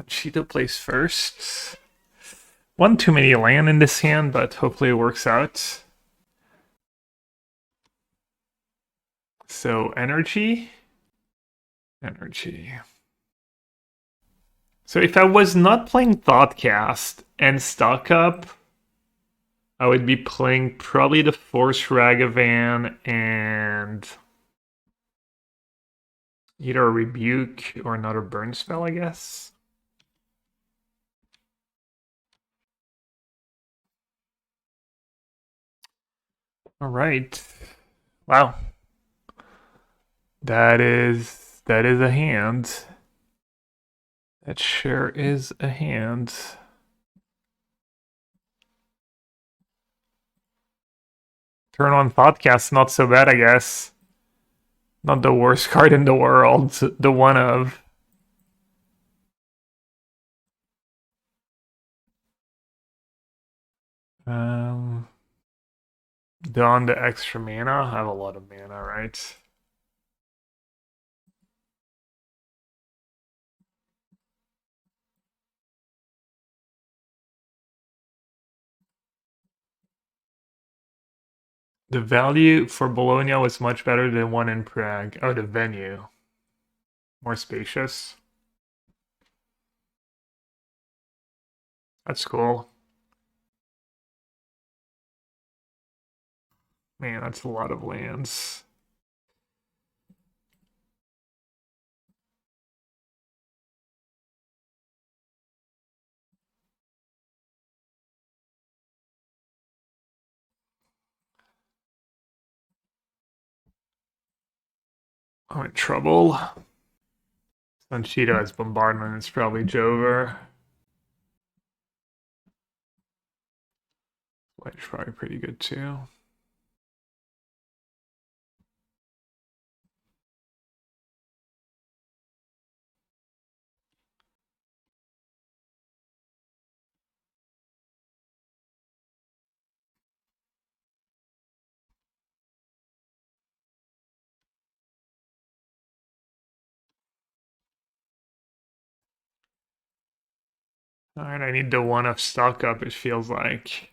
Cheetah plays first. One too many land in this hand, but hopefully it works out. So energy. Energy. So if I was not playing Thoughtcast and Stock Up, I would be playing probably the Force Ragavan and either a Rebuke or another burn spell, I guess. All right. Wow. That is a hand. That sure is a hand. Turn on Thoughtcast, not so bad, I guess. Not the worst card in the world. The one of. Don the extra mana. I have a lot of mana, right? The value for Bologna was much better than one in Prague. Oh, the venue. More spacious. That's cool. Man, that's a lot of lands. I'm in trouble. Sunshito has Bombardment. It's probably Jover. White's probably pretty good too. Alright, I need the one of Stock Up, it feels like.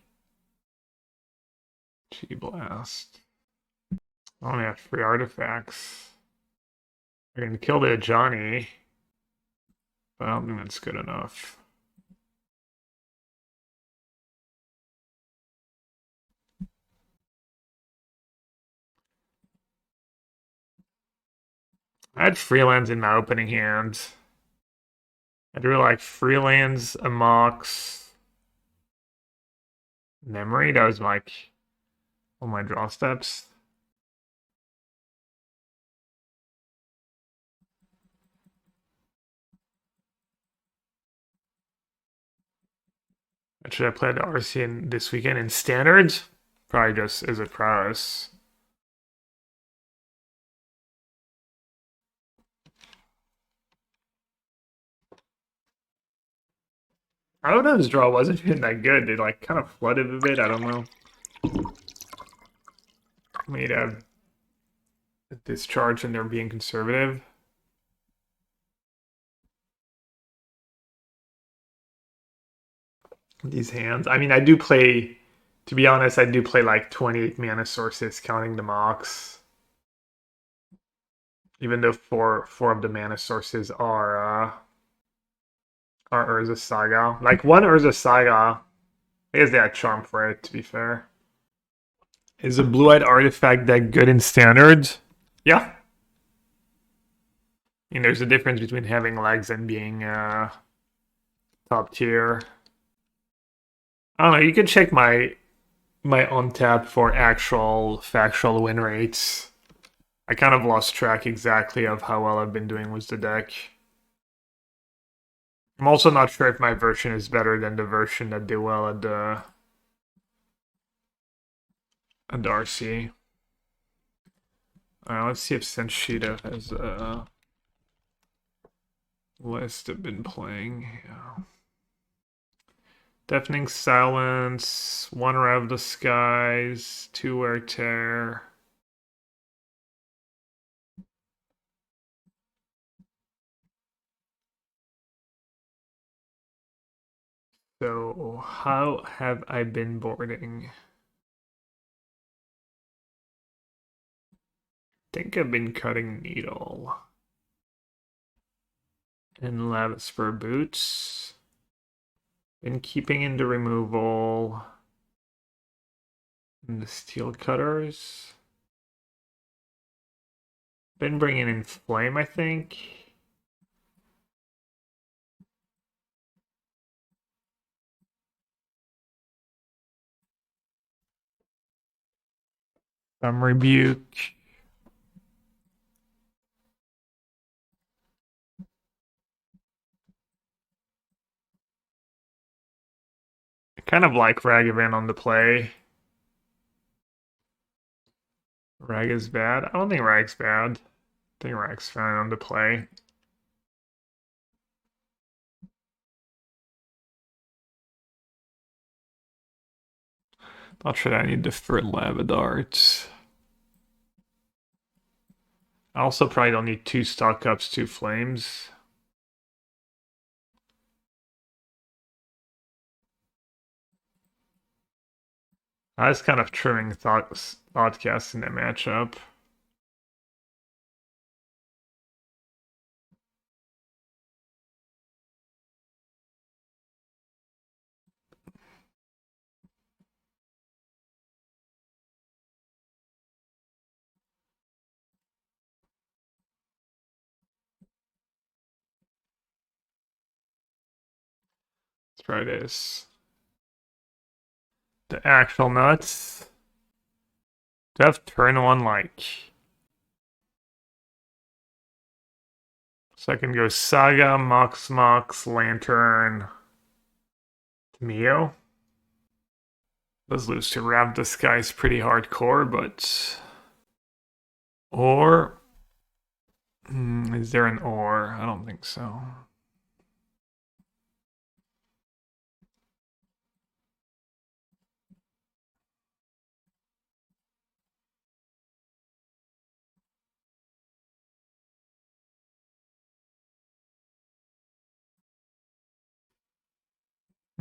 G Blast. I only have 3 artifacts. I can kill the Johnny, but I don't think that's good enough. I had Freelands in my opening hand. I drew like Freelands, a Mox, Memory. That was like all my draw steps. Should I play the RC this weekend in standards? Probably just as a prowess. I don't know, his draw wasn't even that good. They like kind of flooded a bit. I don't know. Made a discharge and they're being conservative. These hands. I mean, I do play, to be honest, I do play like 28 mana sources, counting the Mox. Even though four of the mana sources are Urza Saga. Like one Urza Saga, I guess they had charm for it, to be fair. Is a blue-eyed artifact deck good in standard? Yeah. I mean, there's a difference between having legs and being top tier. I don't know. You can check my on tap for actual factual win rates. I kind of lost track exactly of how well I've been doing with the deck. I'm also not sure if my version is better than the version that did well at the RC. Alright, let's see if Senshita has a list I've been playing. Yeah. Deafening Silence, One Rev the Skies, Two Wear Tear. So, how have I been boarding? Think I've been cutting needle and lava spur boots. Been keeping in the removal and the steel cutters. Been bringing in flame, I think. Some rebuke. I kind of like Ragavan on the play. Rag is bad. I don't think Rag's bad. I think Rag's fine on the play. Not sure I need to for lava darts. I also probably don't need 2 stock ups, 2 flames. I was kind of trimming Thoughtcast in that matchup. Let's try this. The actual nuts. Do I have turn 1 like? So I can go Saga, Mox, Lantern, Mio. Those lose to Rav the Sky's pretty hardcore, but. Or. Is there an or? I don't think so.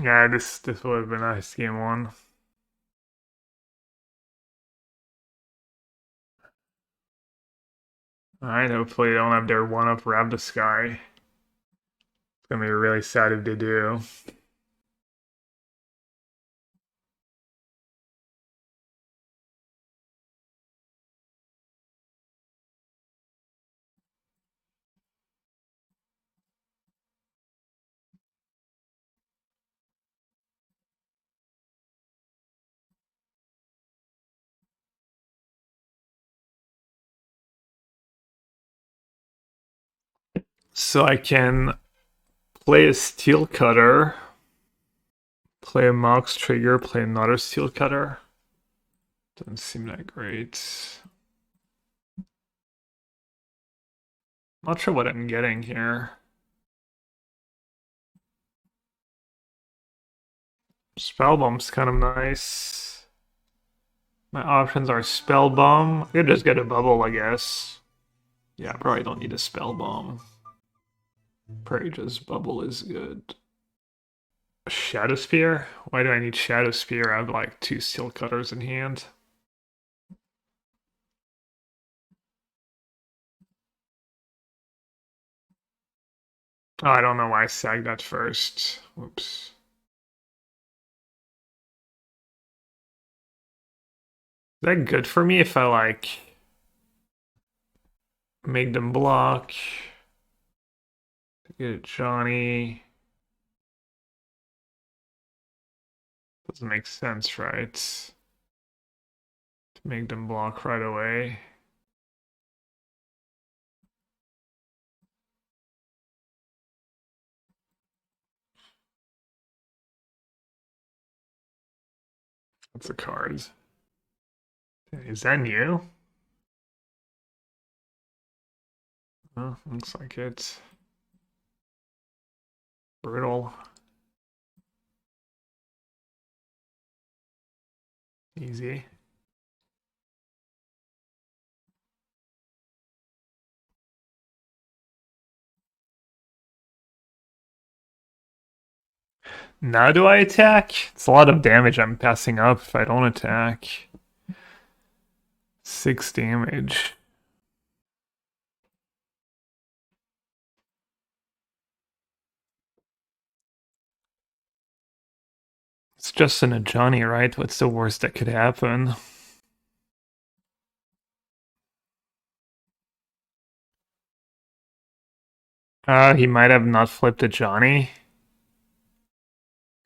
Yeah, this would have been nice game 1. Alright, hopefully they don't have their 1-up Rav the Sky. It's gonna be really sad if they do. So I can play a Steel Cutter, play a Mox Trigger, play another Steel Cutter. Doesn't seem that great. Not sure what I'm getting here. Spellbomb's kind of nice. My options are Spellbomb. I could just get a bubble, I guess. Yeah, probably don't need a Spellbomb. Probably just bubble is good. Shadow Spear? Why do I need Shadow Spear? I have like 2 Steel Cutters in hand. Oh, I don't know why I sagged that first. Whoops. Is that good for me if I like make them block? Get Johnny. Doesn't make sense, right? To make them block right away. That's a card. Is that new? Oh, looks like it's brutal. Easy. Now do I attack? It's a lot of damage I'm passing up if I don't attack. 6 damage. It's just an Ajani, right? What's the worst that could happen? He might have not flipped a Johnny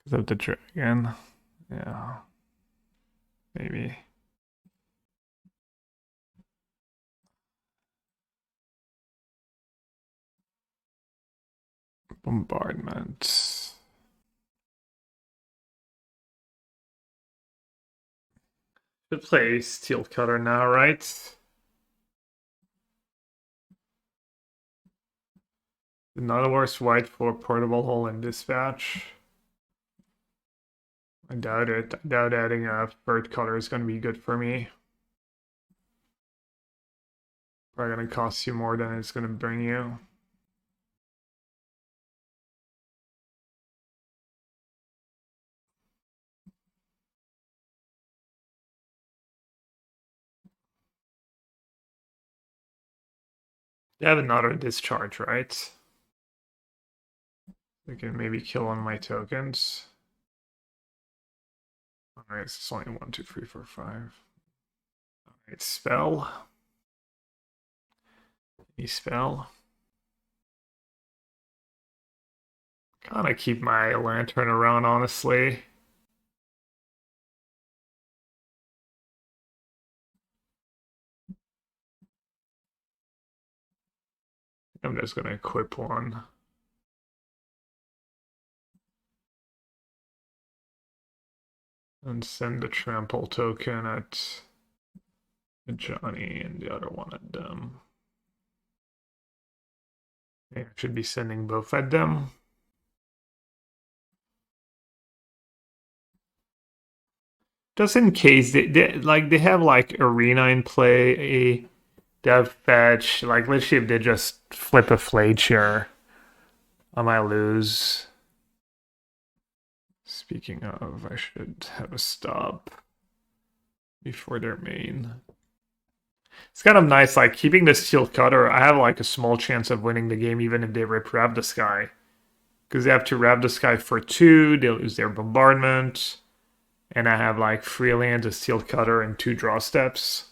because of the dragon. Yeah, maybe. Bombardment. Should play Steel Cutter now, right? Not a worse white for Portable Hole and Dispatch. I doubt it. I doubt adding a third color is going to be good for me. Probably going to cost you more than it's going to bring you. You have another discharge, right? I can maybe kill one of my tokens. Alright, it's only 1, 2, 3, 4, 5. Alright, spell. Any spell. Kinda keep my lantern around, honestly. I'm just gonna equip one. And send the trample token at Johnny and the other one at them. I should be sending both at them. Just in case they have like arena in play, a dev fetch, like literally if they just flip a flade share, I might lose. Speaking of, I should have a stop before their main. It's kind of nice, like keeping the steel cutter. I have like a small chance of winning the game even if they rip Wrap the Sky. Because they have to Wrap the Sky for 2, they lose their bombardment. And I have like 3 lands, a steel cutter, and 2 draw steps.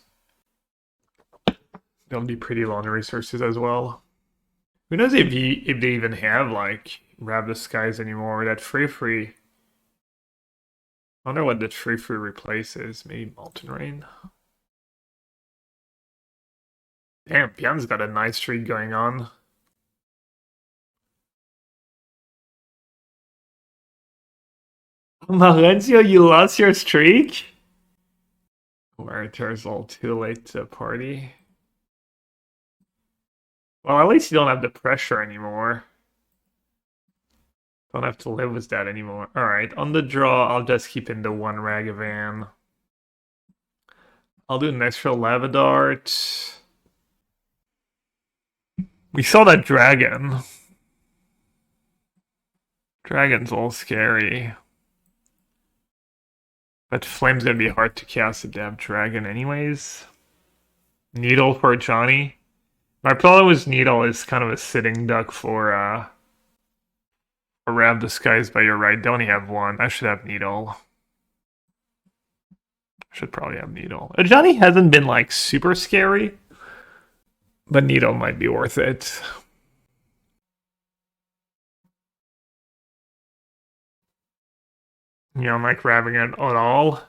They'll be pretty long resources as well. Who knows if they even have like Wrap the Skies anymore? That free. I wonder what that free replaces. Maybe Molten Rain. Damn, Pian's got a nice streak going on. Marencio, you lost your streak? Where there's all too late to party. Well, at least you don't have the pressure anymore. Don't have to live with that anymore. Alright, on the draw, I'll just keep in the 1 Ragavan. I'll do an extra Lava Dart. We saw that dragon. Dragon's all scary. But Flame's gonna be hard to cast if they have Dragon anyways. Needle for Johnny. My problem with Needle is kind of a sitting duck for Wrap the Skies, but you're right, they only have 1. I should have Needle. Should probably have Needle. Johnny hasn't been like super scary, but Needle might be worth it. You don't like grabbing it at all?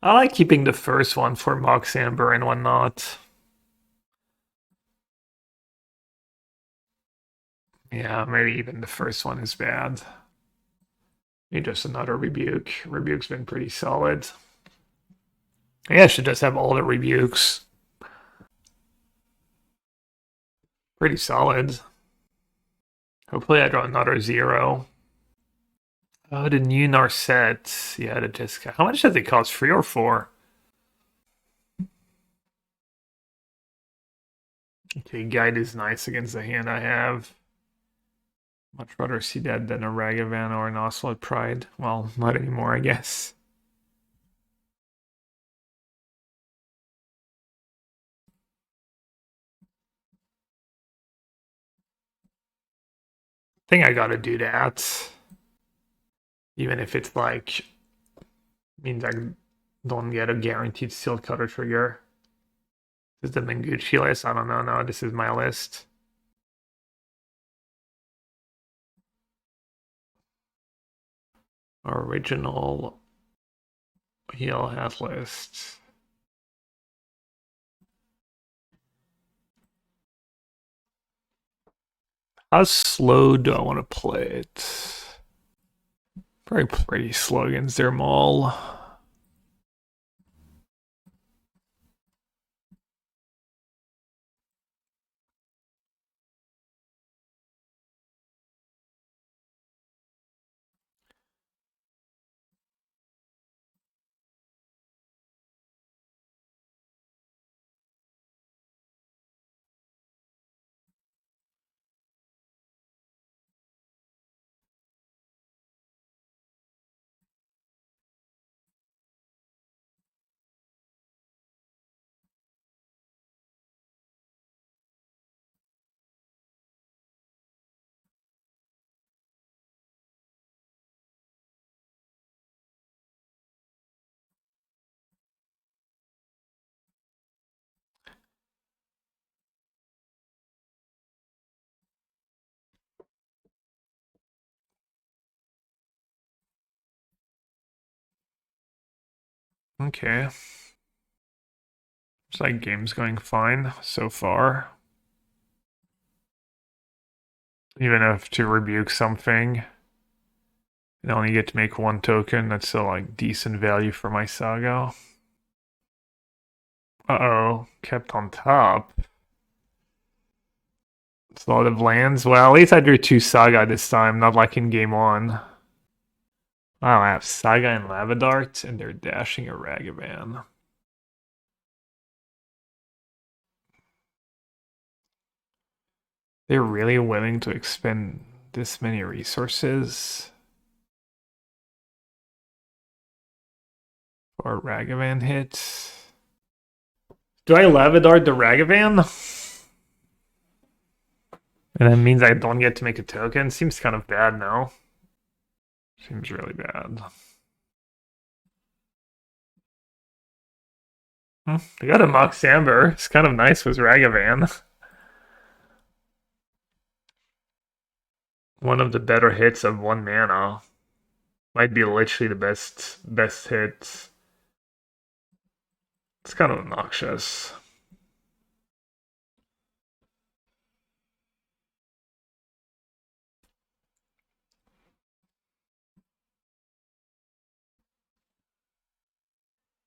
I like keeping the first one for Mox Amber and whatnot. Yeah, maybe even the first one is bad. Maybe just another Rebuke. Rebuke's been pretty solid. Yeah, I should just have all the Rebukes. Pretty solid. Hopefully I draw another 0. Oh, the new Narset. Yeah, the discount. How much does it cost? 3 or 4? Okay, Guide is nice against the hand I have. Much rather see that than a Ragavan or an Ocelot Pride. Well, not anymore, I guess. I think I gotta do that. Even if it's like means I don't get a guaranteed Steel Cutter trigger. This is the Menguchi list? I don't know. No, this is my list. Original yellowhat list. How slow do I want to play it? Very pretty slogans there, Maul. Okay. Looks like game's going fine so far. Even if to rebuke something, I only get to make one token, that's still like decent value for my Saga. Uh-oh, kept on top. It's a lot of lands. Well, at least I drew 2 Saga this time, not like in game 1. Wow, I have Saga and Lavadart, and they're dashing a Ragavan. They're really willing to expend this many resources for a Ragavan hit. Do I Lavadart the Ragavan? And that means I don't get to make a token? Seems kind of bad now. Seems really bad. They got a Mox Amber. It's kind of nice with Ragavan. One of the better hits of 1 mana. Might be literally the best hit. It's kind of obnoxious.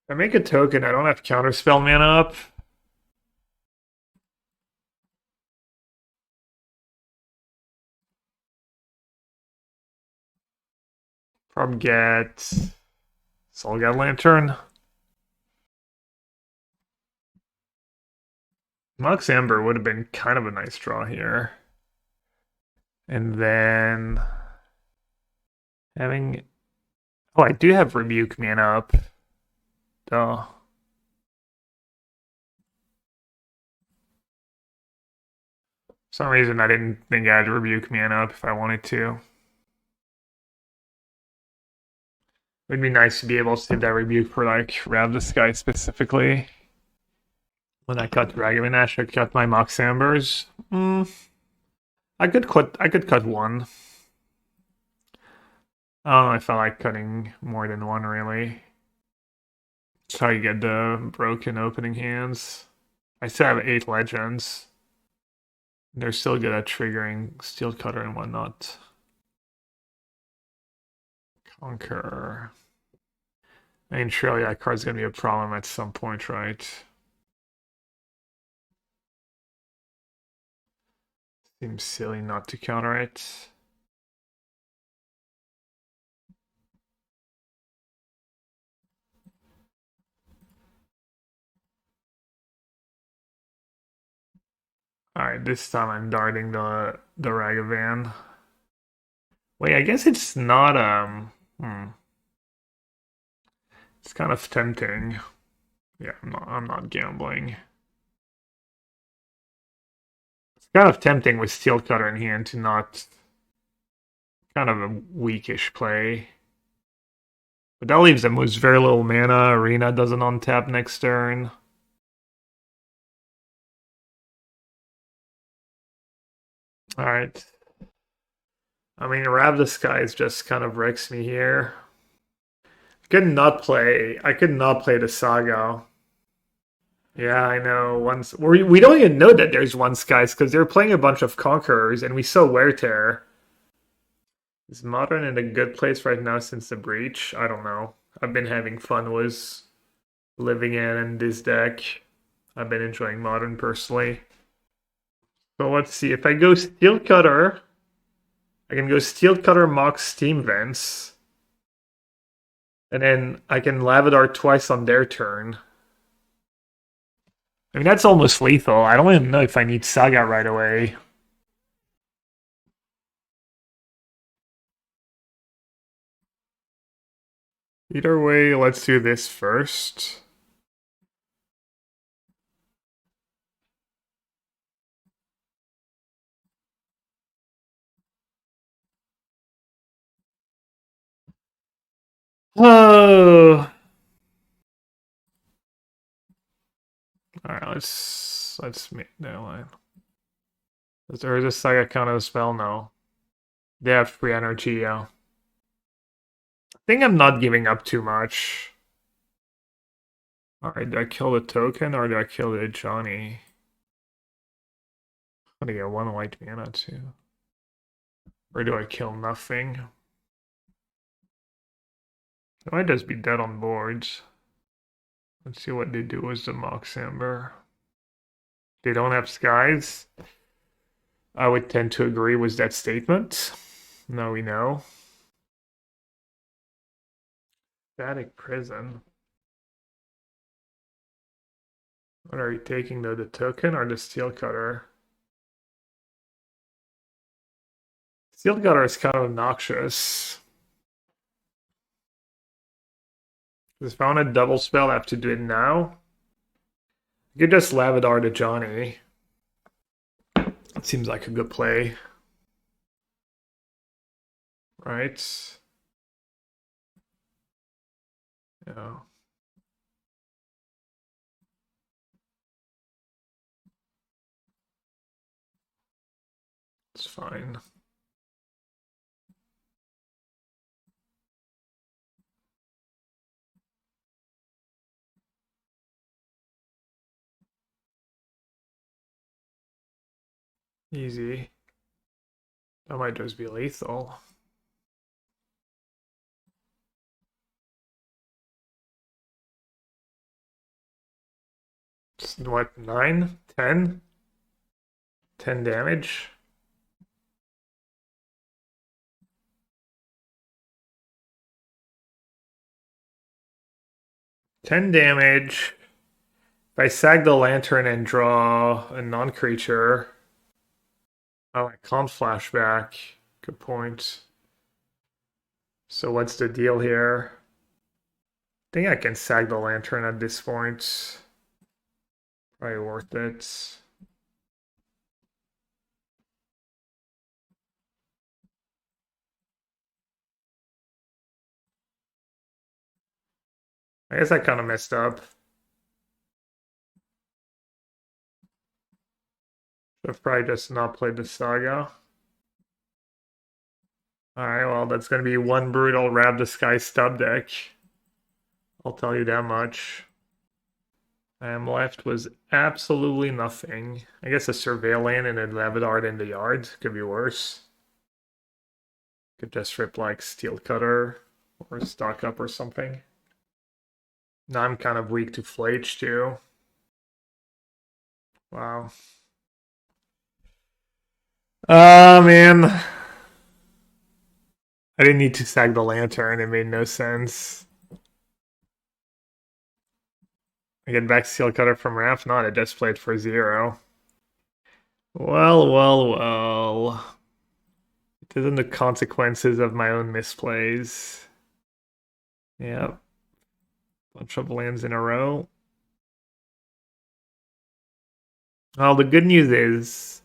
If I make a token, I don't have counterspell mana up. Probably get Soul-God Lantern. Mox Amber would have been kind of a nice draw here. And then having... Oh, I do have Rebuke mana up. Duh. For some reason, I didn't think I had Rebuke mana up if I wanted to. It'd be nice to be able to save that Rebuke for, like, Rav the Sky specifically. When I cut Ragavan, I should cut my Mox Ambers. I could cut one. I don't know if I like cutting more than one, really. That's how you get the broken opening hands. I still have 8 legends. They're still good at triggering Steel Cutter and whatnot. Conquer. I mean, surely that card's gonna be a problem at some point, right? Seems silly not to counter it. Alright, this time I'm darting the Ragavan. Wait, I guess it's not, it's kind of tempting. Yeah, I'm not gambling. It's kind of tempting with Steel Cutter in hand to not, kind of a weakish play. But that leaves him with very little mana. Arena doesn't untap next turn. Alright. I mean, Rab the Skies just kind of wrecks me here. I could not play the Saga. Yeah, I know. We don't even know that there's one Skies because they're playing a bunch of Conquerors and we saw Wear Tear. Is Modern in a good place right now since the breach? I don't know. I've been having fun with living in this deck. I've been enjoying Modern personally. So let's see. If I go Steel Cutter, I can go Steel Cutter, Mox, Steam Vents. And then I can Lavadar twice on their turn. I mean, that's almost lethal. I don't even know if I need Saga right away. Either way, let's do this first. Oh. Alright, let's make that line. Does Urza Saga count as a spell? No. They have free energy, yeah. I think I'm not giving up too much. Alright, do I kill the token or do I kill the Johnny? I'm gonna get one white mana too. Or do I kill nothing? They might just be dead on boards. Let's see what they do with the Mox Amber. They don't have skies. I would tend to agree with that statement. Now we know. Static Prison. What are you taking though? The token or the Steel Cutter? Steel Cutter is kind of obnoxious. If I want a double spell, I have to do it now. You could just Lavadar to Johnny. It seems like a good play. Right? Yeah. It's fine. Easy. That might just be lethal. What, 9? 10? 10 damage? Ten damage. If I sag the lantern and draw a non-creature, oh, I can't flashback. Good point. So what's the deal here? I think I can sag the lantern at this point. Probably worth it. I guess I kind of messed up. I've probably just not played the saga. Alright, well, that's going to be one brutal Rab the Sky stub deck. I'll tell you that much. I am left with absolutely nothing. I guess a Surveillant and a Levidard in the yard could be worse. Could just rip like Steel Cutter or Stock Up or something. Now I'm kind of weak to Flage too. Wow. Man. I didn't need to sag the lantern, it made no sense. I get back Steel Cutter from Raft, not a just played for 0. Well. These are the consequences of my own misplays. Yeah. Bunch of lands in a row. Well, the good news is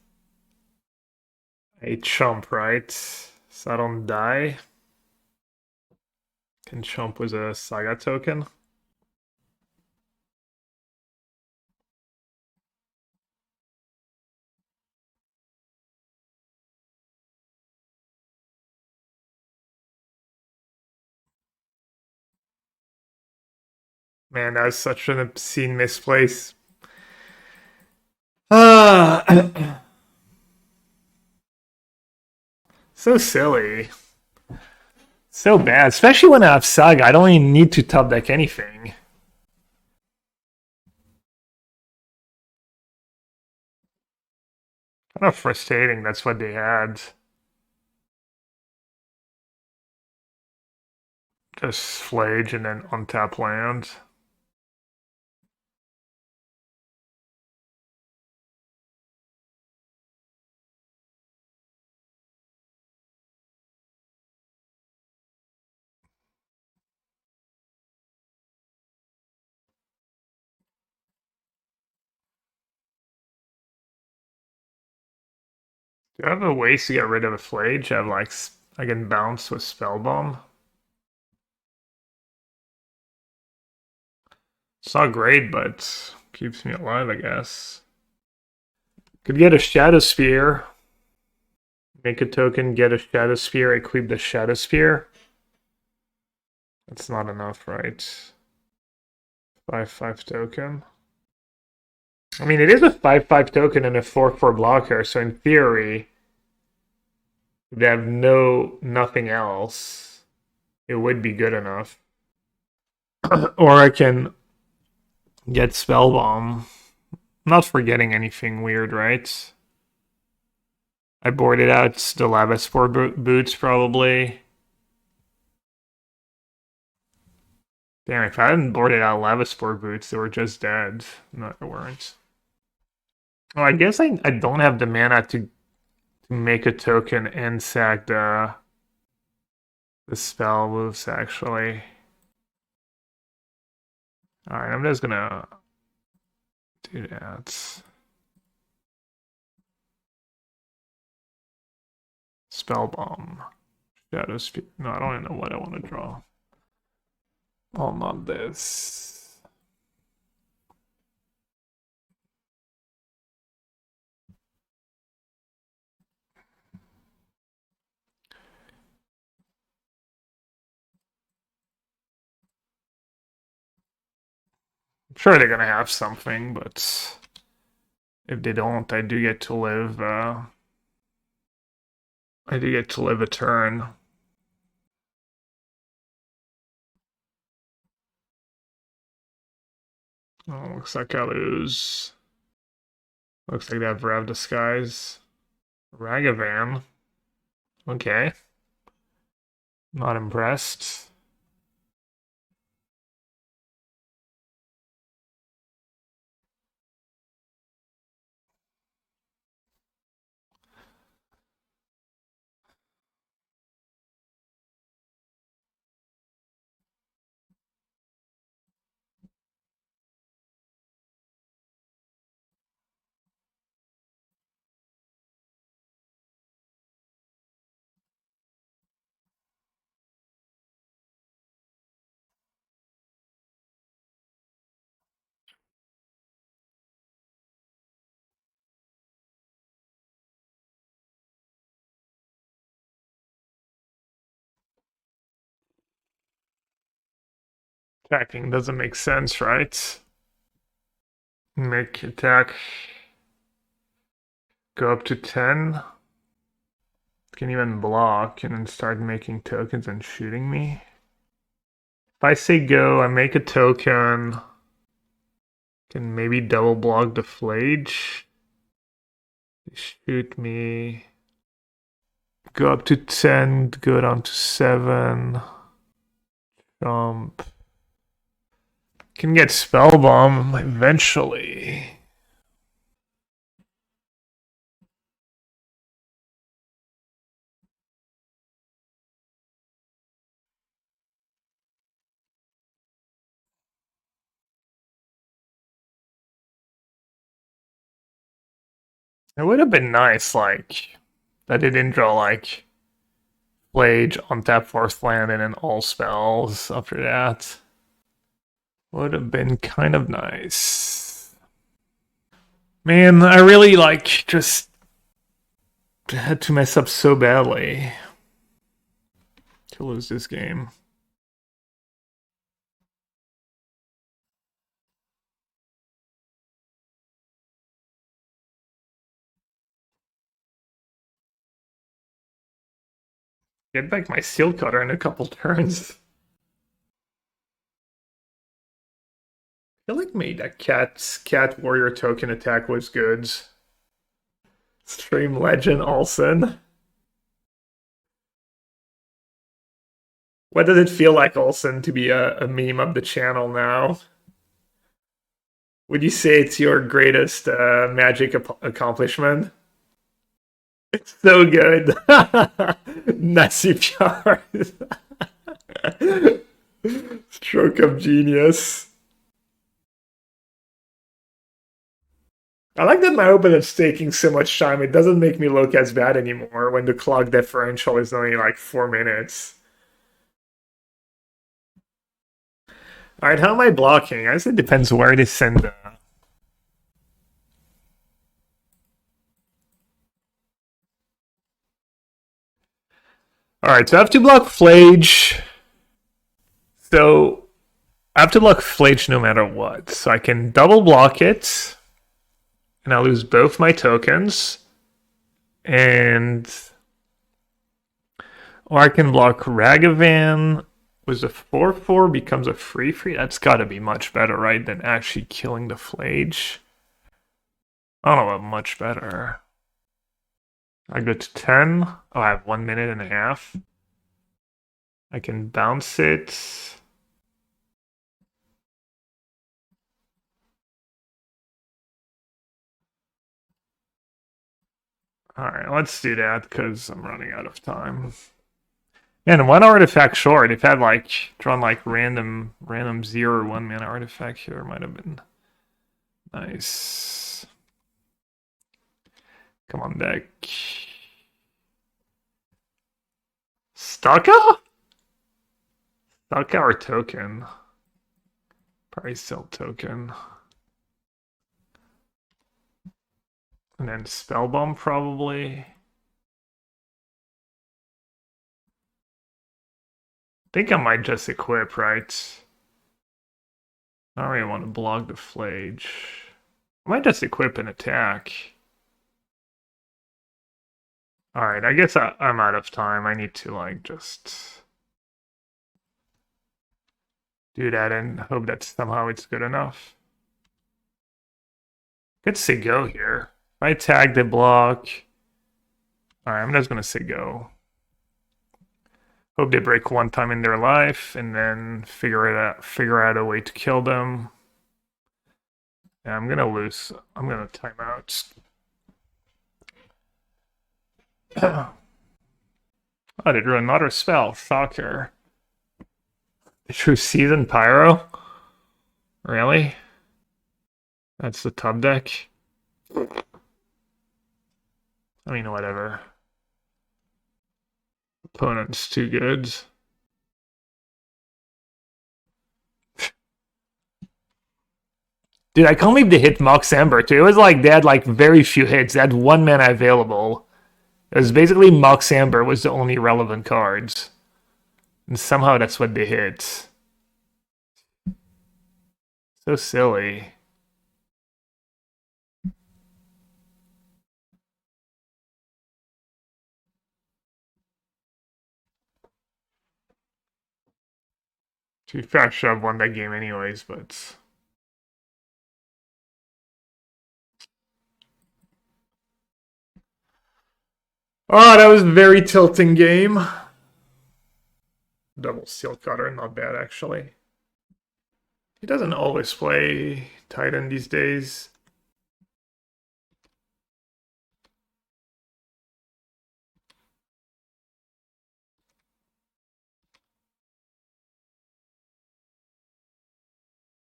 I chump, right? So I don't die. Can chump with a Saga token. Man, that was such an obscene misplace. Ah, so silly. So bad. Especially when I have Saga. I don't even need to top deck anything. Kind of frustrating. That's what they had. Just Flage and then untap land. Do I have a ways to get rid of a Flage? I have like I can bounce with Spellbomb. It's not great, but keeps me alive, I guess. Could get a Shadow Spear. Make a token, get a Shadow Spear, equip the Shadow Spear. That's not enough, right? 5/5 token. I mean, it is a 5/5 token and a 4/4 blocker, so in theory, if they have nothing else, it would be good enough. Or I can get Spellbomb. I'm not forgetting anything weird, right? I boarded out the Lava Spore boots, probably. Damn, if I hadn't boarded out Lava Spore boots, they were just dead. No, they weren't. Oh, I guess I don't have the mana to make a token and sack the spell moves, actually. Alright, I'm just gonna do that. Spell Bomb. Shadow Spear. No, I don't even know what I want to draw. Oh, not this. I'm sure they're gonna have something, but if they don't, I do get to live. I do get to live a turn. Oh, looks like I lose. Looks like they have Rev Disguise. Ragavan. Okay. Not impressed. Attacking doesn't make sense, right? Make attack go up to 10. Can even block and then start making tokens and shooting me. If I say go, I make a token. Can maybe double block the Flage. Shoot me. Go up to 10, go down to 7. Jump. Can get Spellbomb eventually. It would have been nice, like, that it didn't draw, like, Plage on tap fourth land and then all spells after that. Would have been kind of nice. Man, I really, like, just had to mess up so badly to lose this game. Get back my seal cutter in a couple turns. I feel like maybe that cat warrior token attack was good. Stream legend Olsen. What does it feel like, Olsen, to be a meme of the channel now? Would you say it's your greatest magic accomplishment? It's so good. Nassif. Stroke of genius. I like that my opponent's taking so much time. It doesn't make me look as bad anymore when the clock differential is only like 4 minutes. Alright, how am I blocking? I guess it depends where it is sent. Alright, so I have to block Flage. So I have to block Flage no matter what. So I can double block it. And I lose both my tokens. And or I can block Ragavan with a 4/4 becomes a 3/3. That's gotta be much better, right? Than actually killing the Flage. I don't know about much better. I go to 10. Oh, I have 1 minute and a half. I can bounce it. Alright, let's do that because I'm running out of time. And one artifact short. If I had like drawn like random 0 or 1 mana artifact here, might have been nice. Come on, deck. Stucca? Stucca or token? Probably still token. And then Spellbomb probably. I think I might just equip, right? I don't really want to block the Flage. I might just equip an attack. Alright, I guess I'm out of time. I need to, like, just do that and hope that somehow it's good enough. Could say go here. If I tag the block. Alright, I'm just gonna say go. Hope they break one time in their life and then figure out a way to kill them. Yeah, I'm gonna lose. I'm gonna time out. Oh, they drew another spell. Shocker. They drew Season Pyro? Really? That's the tub deck? I mean, whatever. Opponent's too good. Dude, I can't believe they hit Mox Amber too. It was like they had like very few hits. They had 1 mana available. It was basically Mox Amber was the only relevant cards. And somehow that's what they hit. So silly. To be fair, I should have won that game anyways, but... Oh, that was a very tilting game. Double Steel Cutter, not bad actually. He doesn't always play Titan these days.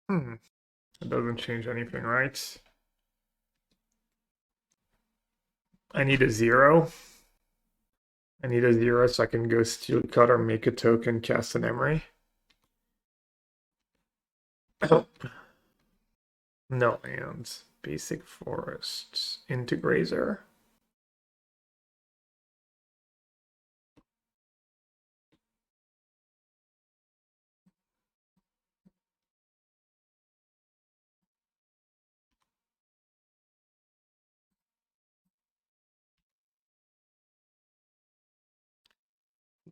It doesn't change anything, right? I need a 0. I need a 0 so I can go Steel Cutter, make a token, cast an Emery. No lands. Basic Forest. Into Grazer.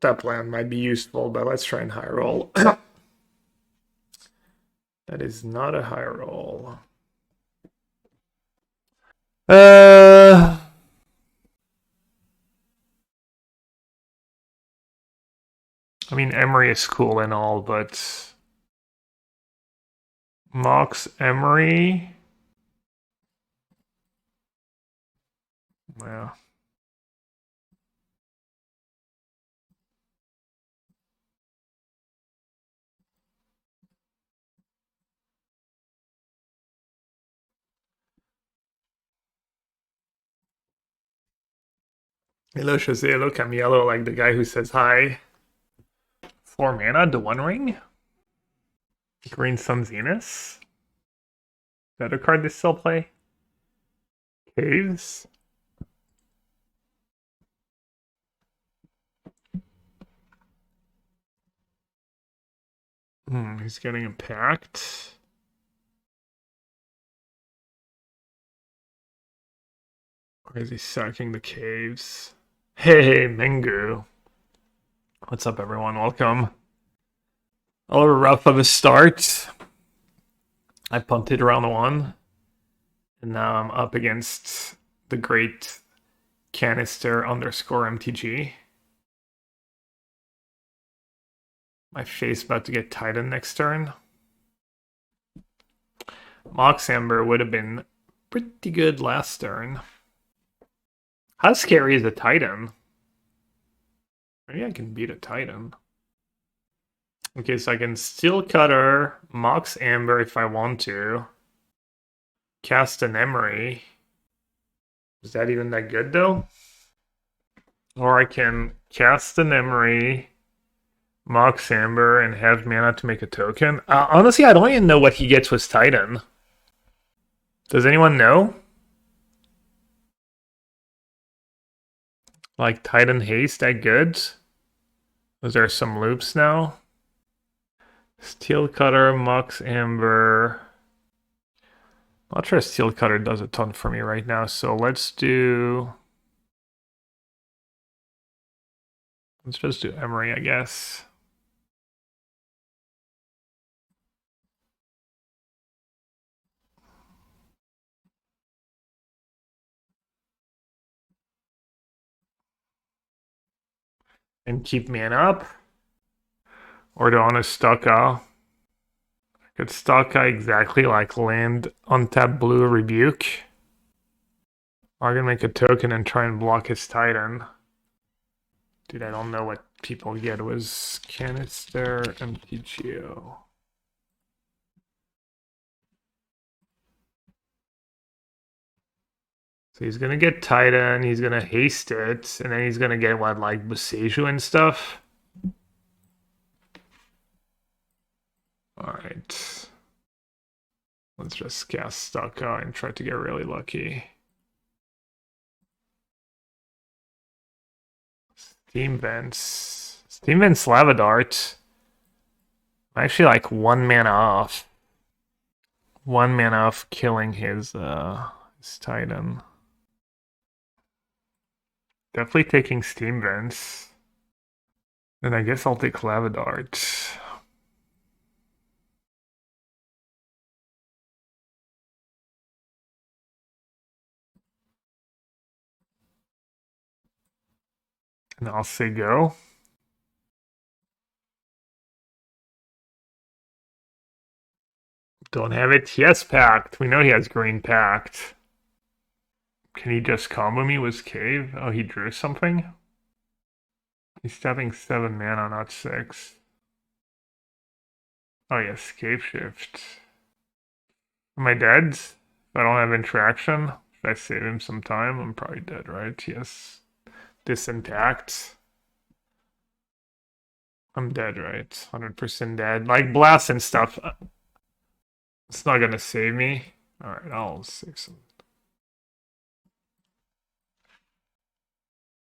That plan might be useful, but let's try and high roll. That is not a high roll. I mean, Emery is cool and all, but Mox Emery. Yeah. Hello, Jose. Look, I'm yellow like the guy who says hi. 4 mana, the One Ring. Green Sun Zenith. The other card they still play. Caves. He's getting impact. Or is he sacking the caves? Hey, Mengu. What's up, everyone? Welcome. A little rough of a start. I punted around 1. And now I'm up against the great canister underscore MTG. My face about to get Titan next turn. Mox Amber would have been pretty good last turn. How scary is a Titan? Maybe I can beat a Titan. Okay, so I can Steel Cutter, Mox Amber if I want to. Cast an Emery. Is that even that good though? Or I can cast an Emery, Mox Amber, and have mana to make a token. Honestly, I don't even know what he gets with Titan. Does anyone know? Like Titan Haste, that good? Was there some loops now? Steel Cutter, Mox Amber. Not sure Steel Cutter does a ton for me right now, so let's just do Emery, I guess. And keep mana up. Or do I want to Stucco? Could Stucco exactly like land untap blue rebuke. Or I can make a token and try and block his Titan. Dude, I don't know what people get. It was Canister MTGO. So he's gonna get Titan, he's gonna haste it, and then he's gonna get what, like Boseiju and stuff? Alright. Let's just cast Stucco and try to get really lucky. Steam Vents. Steam Vents Lava Dart. I'm actually like 1 mana off. 1 mana off killing his Titan. Definitely taking Steam Vents. Then I guess I'll take Lava Dart. And I'll say go. Don't have it. Yes, packed. We know he has green packed. Can he just combo me with Cave? Oh, he drew something? He's tapping 7 mana, not 6. Oh, yes, Cave Shift. Am I dead? If I don't have interaction? If I save him some time, I'm probably dead, right? Yes. Disimpact. I'm dead, right? 100% dead. Like blast and stuff. It's not gonna save me. Alright, I'll save some.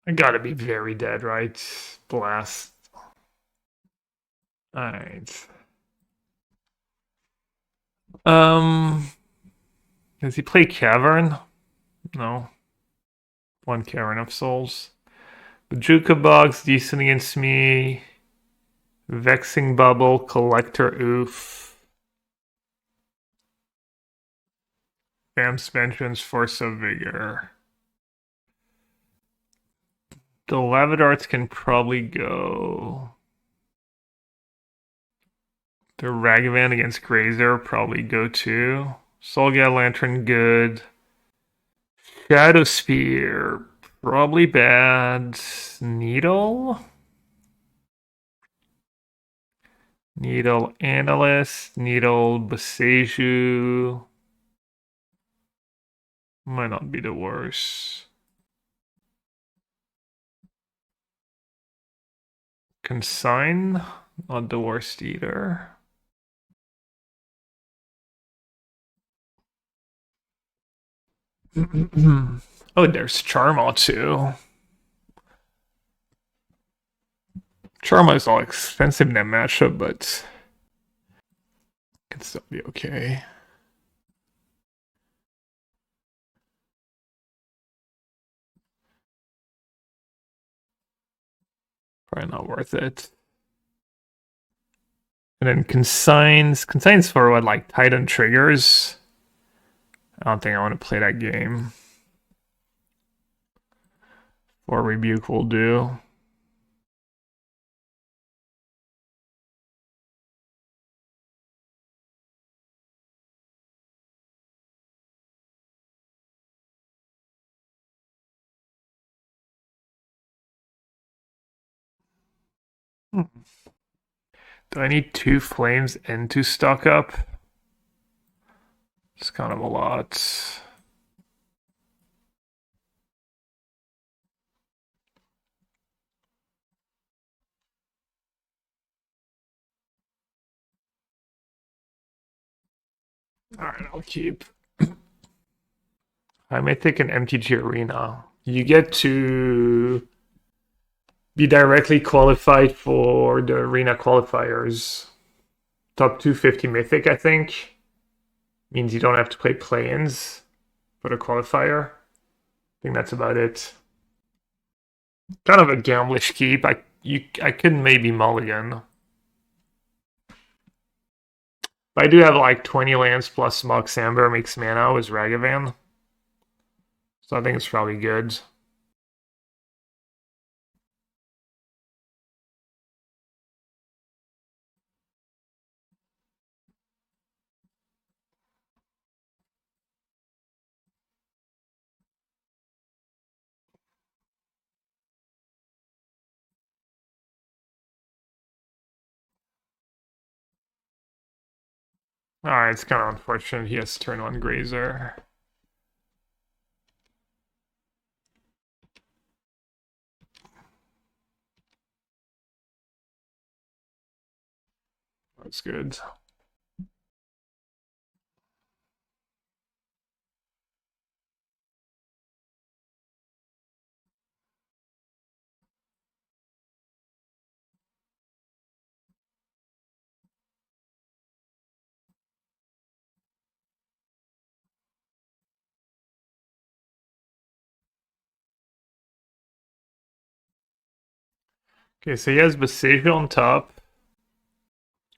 I gotta be very dead, right? Blast. Alright. Does he play Cavern? No. One Cavern of Souls. Bajuka Box, decent against me. Vexing Bubble, Collector Oof. Bam Suspensions, Force of Vigor. The Lavadarts can probably go. The Ragavan against Grazer probably go too. Solgat Lantern good. Shadow Spear probably bad. Needle? Needle Analyst. Needle Boseiju. Might not be the worst. Consign? Not the worst either. Oh, there's Charma too. Charma is all expensive in that matchup, but can still be okay. Probably not worth it. And then consigns for what, like Titan triggers? I don't think I want to play that game. Or Rebuke will do. Do I need 2 flames and to stock up? It's kind of a lot. Alright, I'll keep. I may take an MTG Arena. You get to be directly qualified for the Arena qualifiers. Top 250 Mythic, I think. Means you don't have to play play-ins for the qualifier. I think that's about it. Kind of a gamblish keep. I could maybe mulligan. But I do have like 20 lands plus Mox Amber makes mana with Ragavan. So I think it's probably good. Alright, it's kind of unfortunate he has turn 1 Grazer. That's good. Okay, so he has Boseiju on top.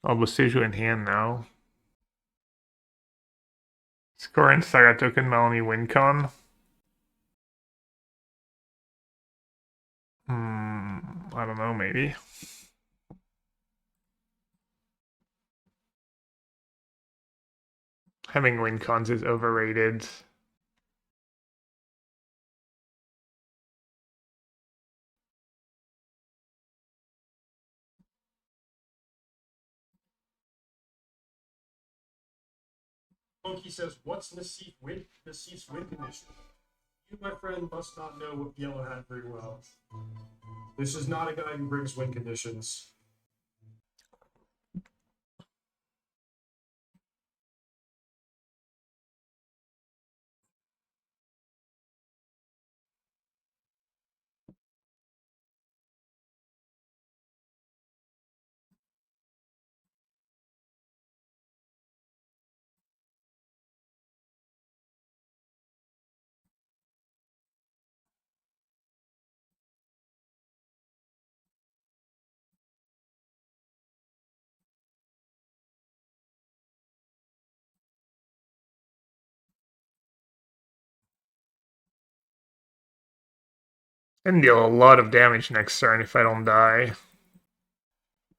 Oh, Boseiju in hand now. Score and Saga Token Melanie Wincon. I don't know, maybe. Having Wincons is overrated. Monkey says, "What's Nassif's win condition? You, my friend, must not know Yellowhat very well. This is not a guy who brings win conditions." And deal a lot of damage next turn if I don't die.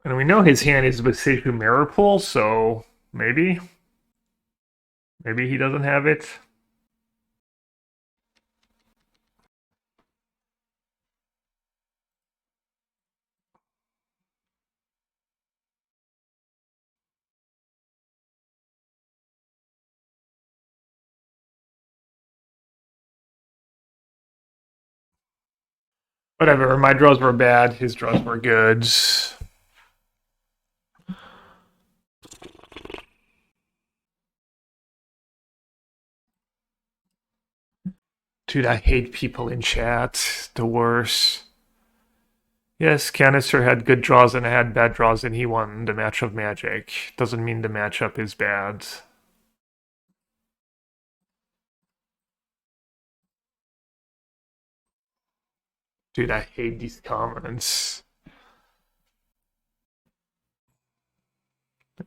And we know his hand is Besiege Mirror Pool, so maybe. Maybe he doesn't have it. Whatever, my draws were bad, his draws were good. Dude, I hate people in chat. The worst. Yes, Canister had good draws and I had bad draws and he won the match of Magic. Doesn't mean the matchup is bad. Dude, I hate these comments.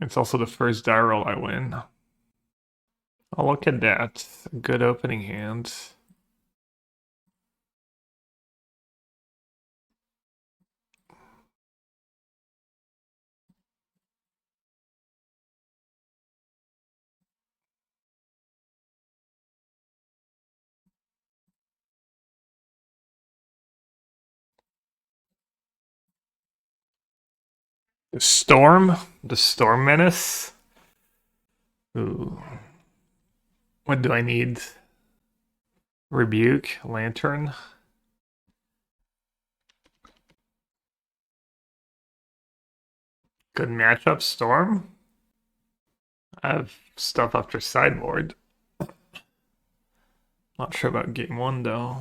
It's also the first die roll I win. Oh, look at that. Good opening hand. The Storm? The Storm Menace? Ooh. What do I need? Rebuke? Lantern? Good matchup, Storm? I have stuff after sideboard. Not sure about game one though.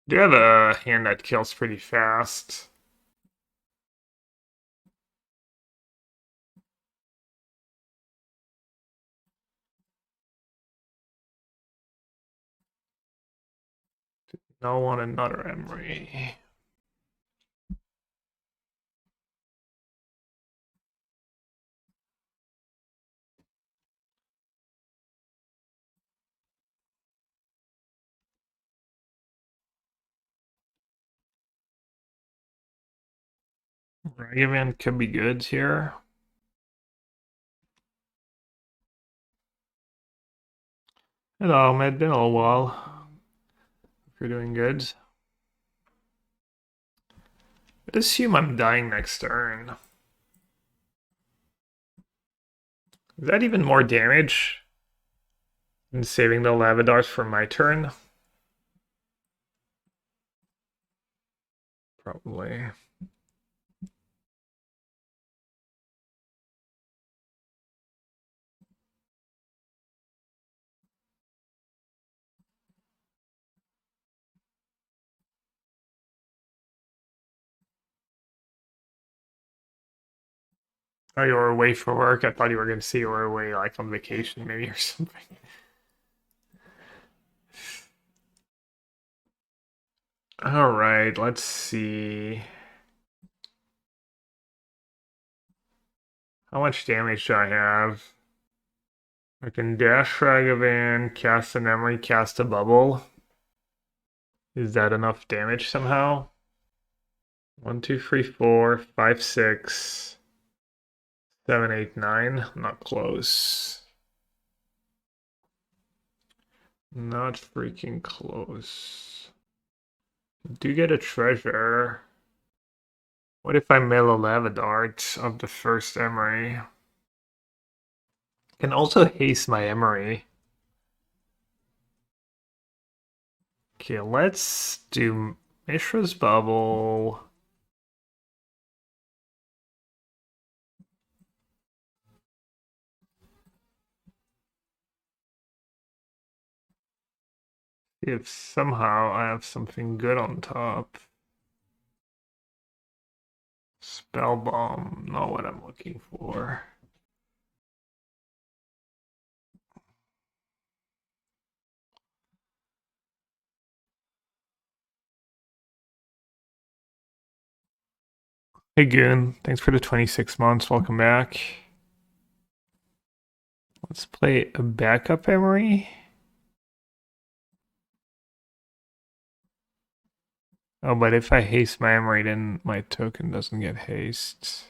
Do you have a hand that kills pretty fast? No one, another Emery. Ragavan could be good here. Hello, Med. Been a little while. Hope you're doing good. I'd assume I'm dying next turn. Is that even more damage than saving the Lavadars for my turn? Probably. Oh, you were away for work? I thought you were going to say you were away like on vacation maybe or something. All right, let's see. How much damage do I have? I can dash Ragavan, cast an Emery, cast a bubble. Is that enough damage somehow? 1, 2, 3, 4, 5, 6, 7, 8, 9. Not close. Not freaking close. Do get a treasure. What if I mill a lava dart of the first emery? Can also haste my emery. Okay, let's do Mishra's Bubble. If somehow I have something good on top. Spell Bomb, not what I'm looking for. Hey Goon, thanks for the 26 months. Welcome back. Let's play a backup emery. Oh, but if I haste my emery, then my token doesn't get haste.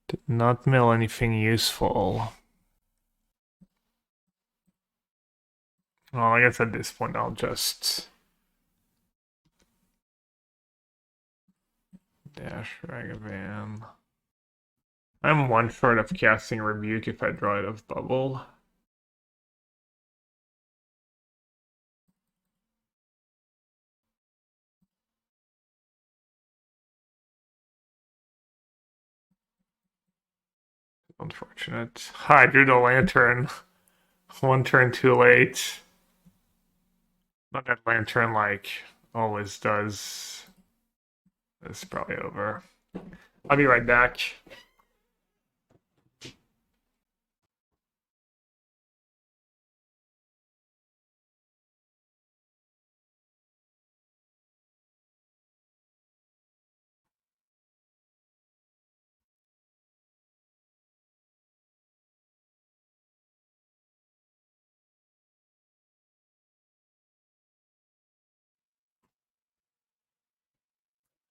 Did not mill anything useful. Well, I guess at this point I'll just dash Ragavan. I'm one short of casting Rebuke if I draw it of Bubble. Unfortunate. I drew the Lantern. One turn too late. But that Lantern, like, always does. It's probably over. I'll be right back.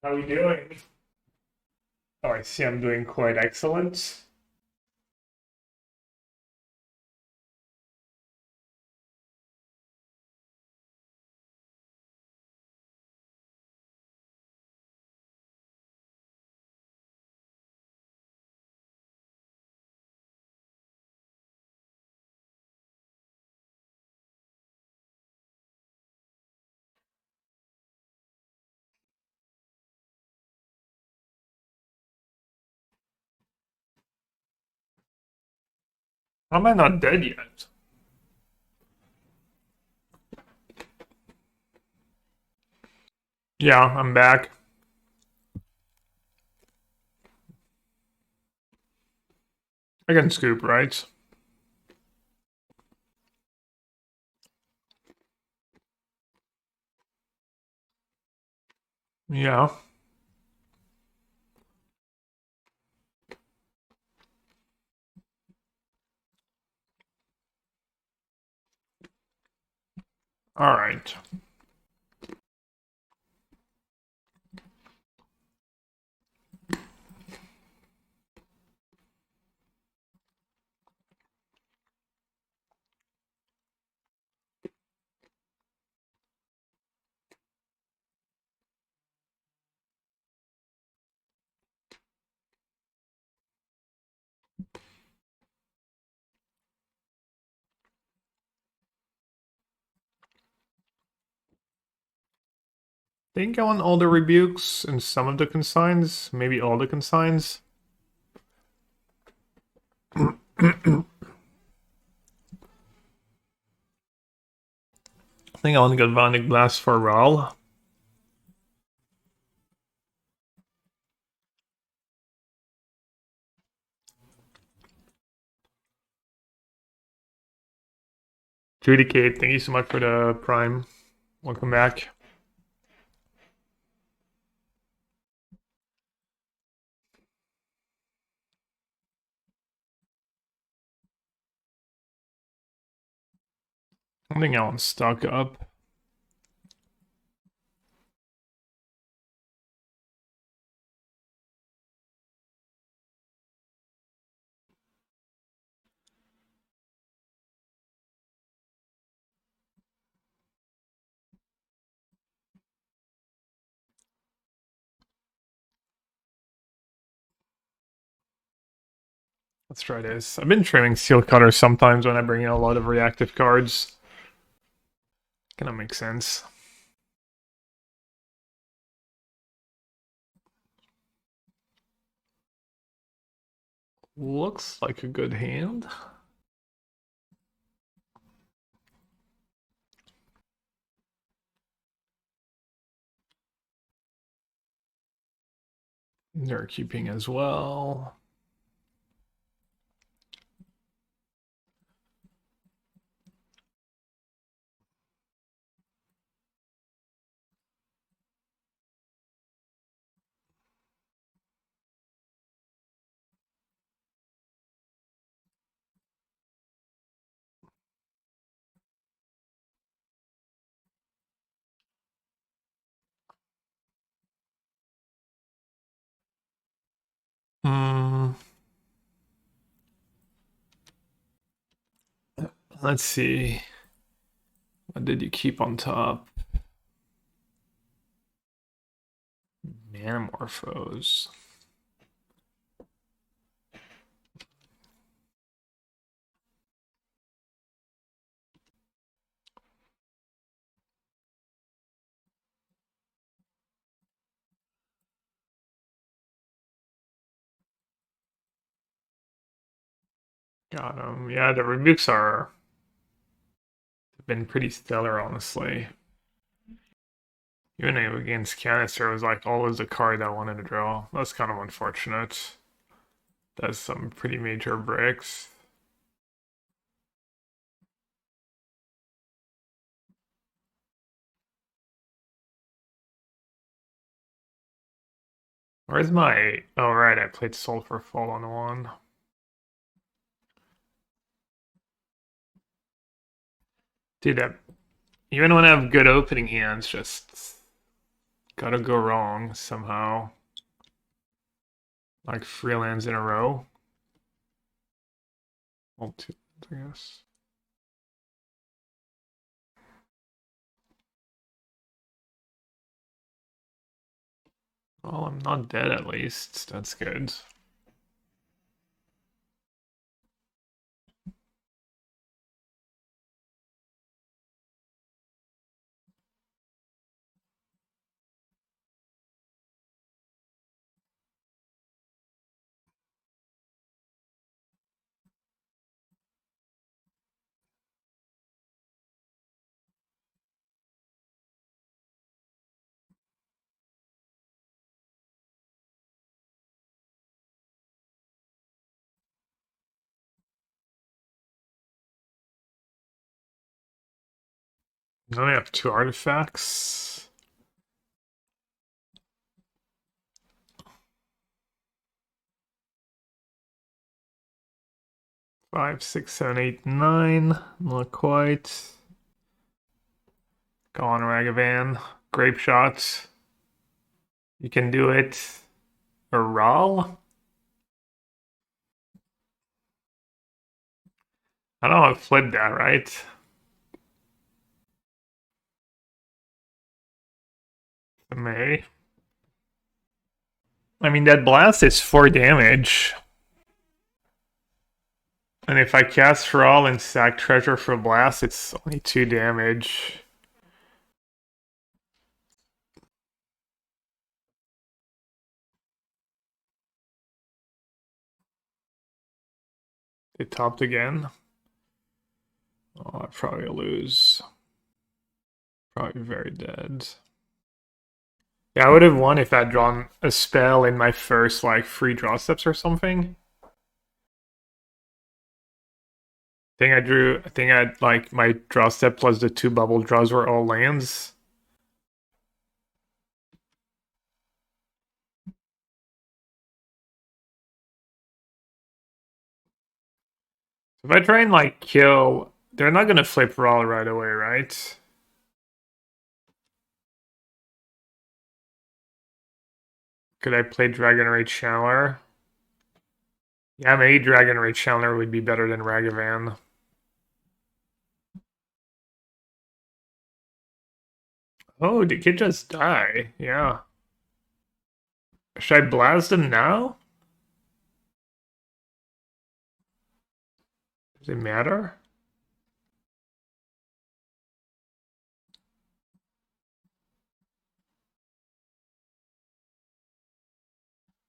How are we doing? Oh, I see I'm doing quite excellent. How am I not dead yet? Yeah, I'm back. I can scoop, right? Yeah. All right. Think I want all the rebukes and some of the consigns, maybe all the consigns. I think I want to go Galvanic Blast for Raul. Judicate, thank you so much for the Prime. Welcome back. I think I want stock up. Let's try this. I've been trimming Seal Cutter sometimes when I bring in a lot of reactive cards. Gonna make sense. Looks like a good hand. They're keeping as well. Hmm. Let's see. What did you keep on top? Manamorphose. Got him. Yeah, the rebukes are have been pretty stellar, honestly. Even against Canister was like always a card I wanted to draw. That's kind of unfortunate. Does some pretty major breaks. Where's my... Oh, right, I played Sulfur Fall on one. Dude, even when I have good opening hands, just gotta go wrong somehow. Like 3 lands in a row. Well, 2, I guess. Well, I'm not dead at least. That's good. Now I have 2 artifacts. Five, 6, 7, 8, 9. Not quite. Go on, Ragavan. Grape shots. You can do it. A Rawl? I don't know, I flipped that, right? May. I mean, that blast is 4 damage. And if I cast Rawl and sack treasure for blast, it's only 2 damage. They topped again. Oh, I probably lose. Probably very dead. Yeah, I would have won if I'd drawn a spell in my first, like, 3 draw steps or something. I think I had, like, my draw step plus the 2 bubble draws were all lands. If I try and, like, kill... They're not gonna flip Raw right away, right? Could I play Dragon Rage Channeler? Yeah, maybe Dragon Rage Channeler would be better than Ragavan. Oh, the kid just die. Yeah. Should I blast him now? Does it matter?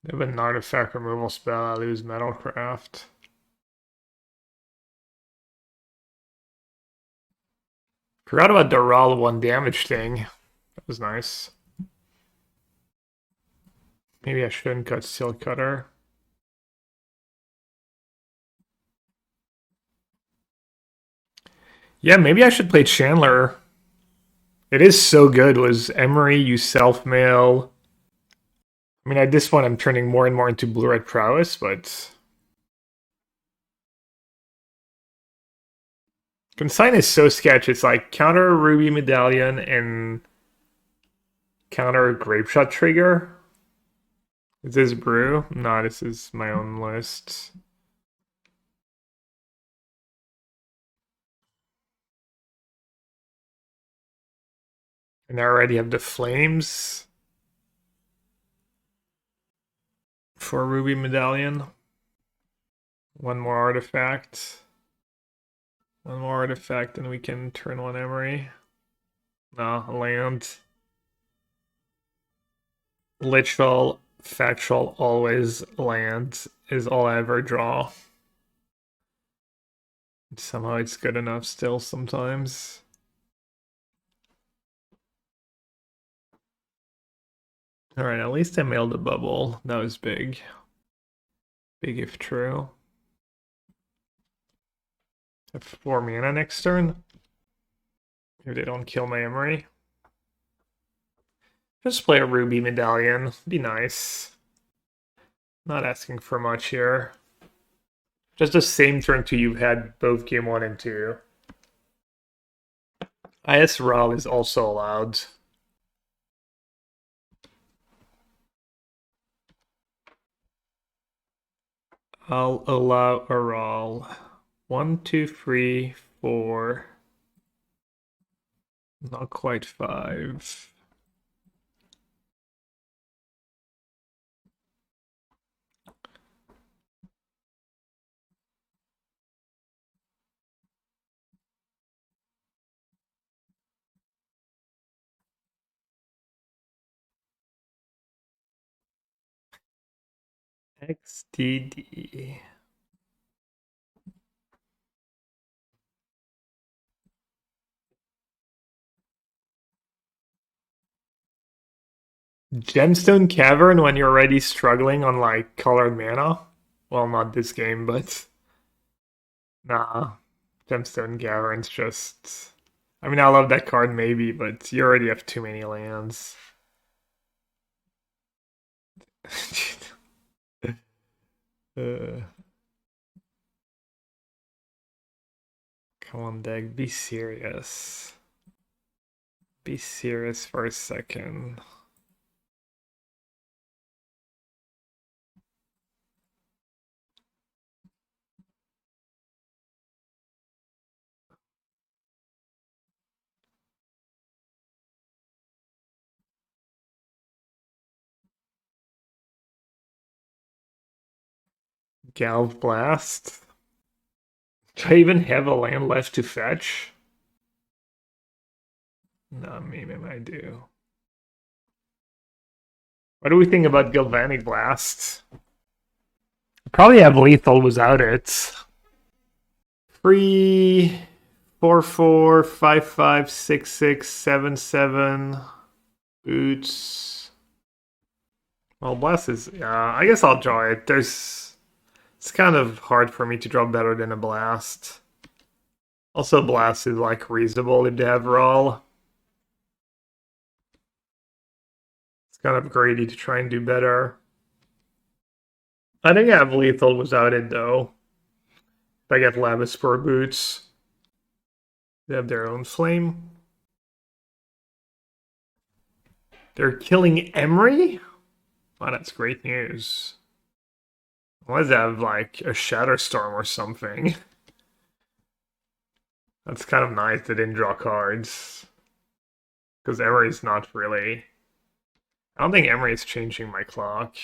They have an artifact removal spell. I lose Metalcraft. Forgot about the Raw 1 damage thing. That was nice. Maybe I shouldn't cut Steel Cutter. Yeah, maybe I should play Chandler. It is so good. Was Emery, you self-mail. I mean, at this point, I'm turning more and more into Blue-Red Prowess, but... Consign is so sketch. It's like counter Ruby Medallion and counter Grapeshot Trigger. Is this Brew? No, this is my own list. And I already have the Flames for Ruby Medallion. One more artifact. One more artifact and we can turn one Emery. No, land. Literal, factual, always land is all I ever draw. Somehow it's good enough still sometimes. Alright, at least I mailed a bubble. That was big. Big if true. I have 4 mana next turn. If they don't kill my Emery. Just play a Ruby Medallion. Be nice. Not asking for much here. Just the same turn 2 you've had both game 1 and 2. IS Raw is also allowed. I'll allow a roll. 1, 2, 3, 4. Not quite 5. XDD. Gemstone Cavern when you're already struggling on like colored mana? Well, not this game, but nah. Gemstone Cavern's just... I mean, I love that card maybe, but you already have too many lands. Come on, deck, be serious. Be serious for a second. Galv Blast. Do I even have a land left to fetch? No, maybe I do. What do we think about Galvanic Blast? Probably have lethal without it. 3, 4, 4, 5, 5, 6, 6, 7, 7. Boots. Well, Blast is... I guess I'll draw it. It's kind of hard for me to draw better than a Blast. Also, Blast is like reasonable if they have Raw. It's kind of greedy to try and do better. I think I have lethal without it though. If I get Lavispur Boots, they have their own flame. They're killing Emery? Wow, that's great news. Unless they have like a Shatterstorm or something. That's kind of nice they didn't draw cards. Because Emery's not really... I don't think Emery is changing my clock.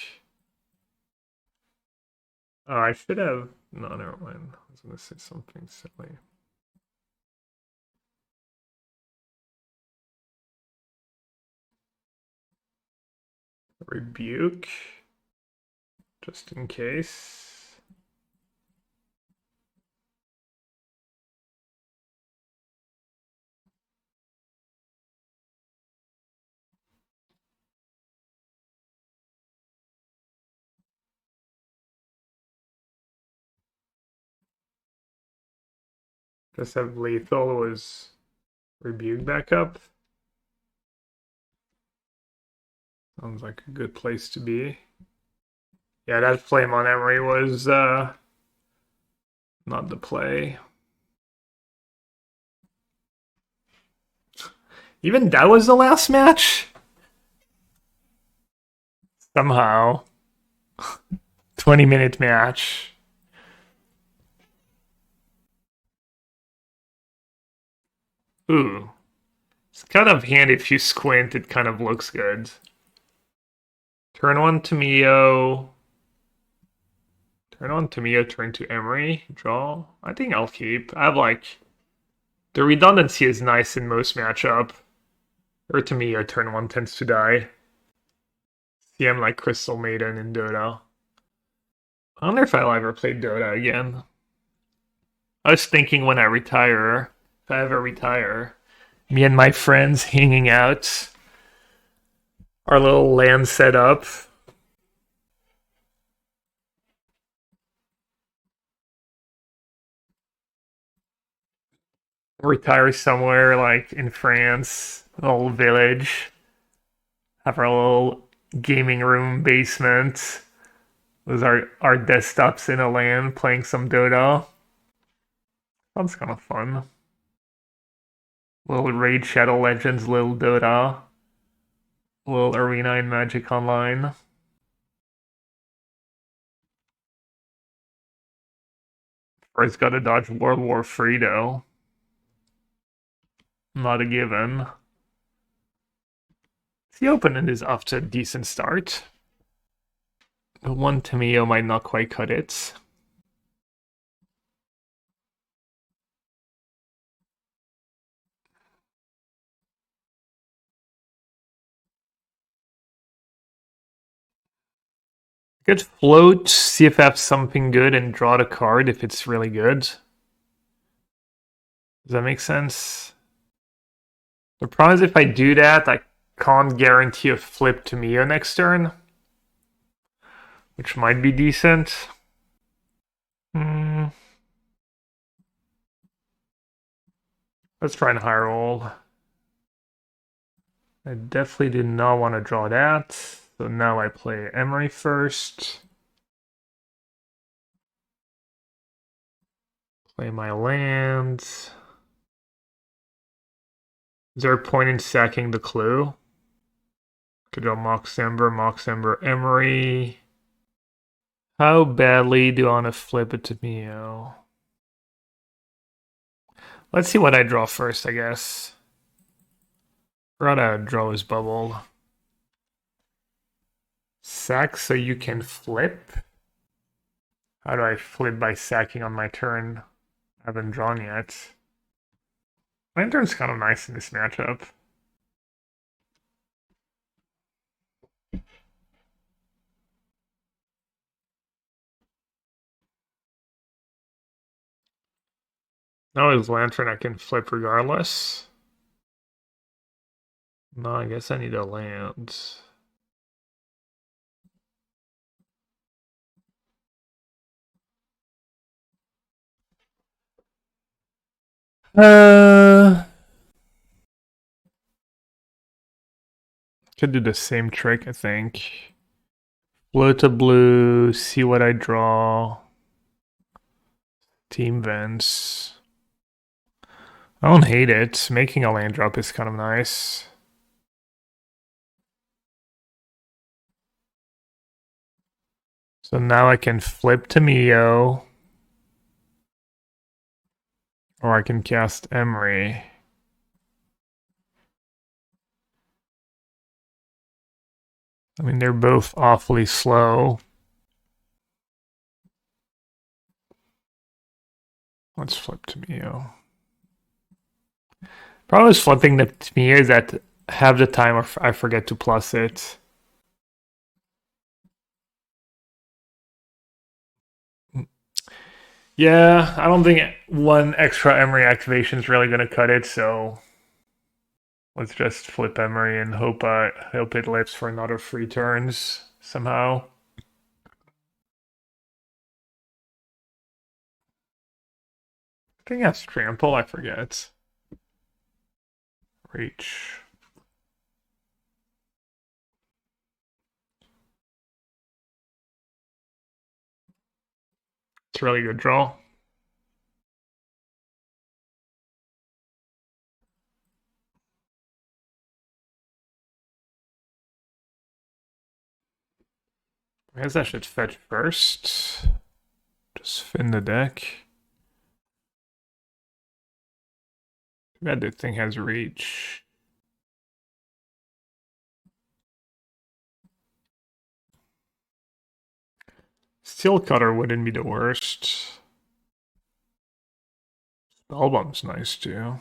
Oh, I should have No, never mind. I was gonna say something silly. Rebuke, just in case. Just have lethal was rebuke back up. Sounds like a good place to be. Yeah, that flame on Emery was not the play. Even that was the last match? Somehow. 20-minute match. Ooh. It's kind of handy if you squint, it kind of looks good. Turn 1 to Mio. Turn 1 to Mio, turn to Emery. Draw. I think I'll keep. I have like... The redundancy is nice in most matchup. Or to Mio, turn 1 tends to die. See, I'm like Crystal Maiden in Dota. I wonder if I'll ever play Dota again. I was thinking when I retire, if I ever retire, me and my friends hanging out, our little LAN set up. Retire somewhere like in France, a little village, have our little gaming room basement. Those are our desktops in a LAN playing some Dota. Sounds kind of fun. Little Raid Shadow Legends, little Dota, little Arena in Magic Online. First gotta dodge World War III though. Not a given. The opening is off to a decent start. But one Tamio might not quite cut it. I could float, see if I have something good, and draw the card if it's really good. Does that make sense? The problem is if I do that, I can't guarantee a flip to Mio next turn. Which might be decent. Let's try and high roll. I definitely did not want to draw that. So now I play Emery first. Play my lands. Is there a point in sacking the clue? Could go Moxember, Emery. How badly do I want to flip it to Mio? Let's see what I draw first, I guess. Gotta draw his bubble. Sack so you can flip? How do I flip by sacking on my turn? I haven't drawn yet. Lantern's kind of nice in this matchup. No, his Lantern I can flip regardless. No, I guess I need a land. Could do the same trick, I think. Float a blue, see what I draw. Team vents. I don't hate it. Making a land drop is kind of nice. So now I can flip to Mio. Or I can cast Emery. I mean, they're both awfully slow. Let's flip to Mio. Problem is flipping the Mio is that half the time I forget to plus it. Yeah, I don't think one extra Emery activation is really going to cut it, so let's just flip Emery and hope it lives for another 3 turns somehow. I think that's trample, I forget. Reach. It's a really good draw. I guess I should fetch first. Just spin the deck. Too bad the thing has reach. Steel Cutter wouldn't be the worst. Spellbomb's nice too.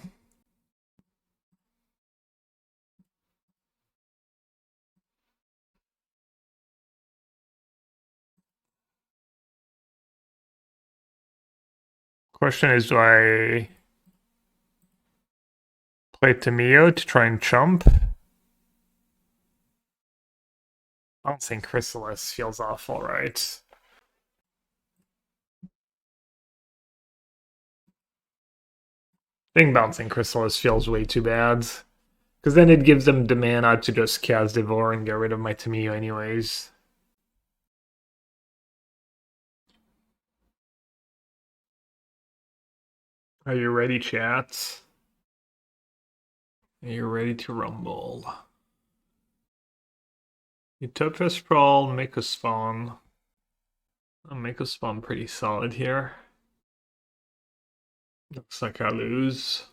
Question is, do I play Tamio to try and chump? I don't think Chrysalis feels awful, right? I think bouncing Chrysalis feels way too bad. Because then it gives them the mana to just cast Devour and get rid of my Tamio anyways. Are you ready, chat? Are you ready to rumble? You Tiltfest Sprawl, make a spawn. I'll make a spawn pretty solid here. Looks like I lose.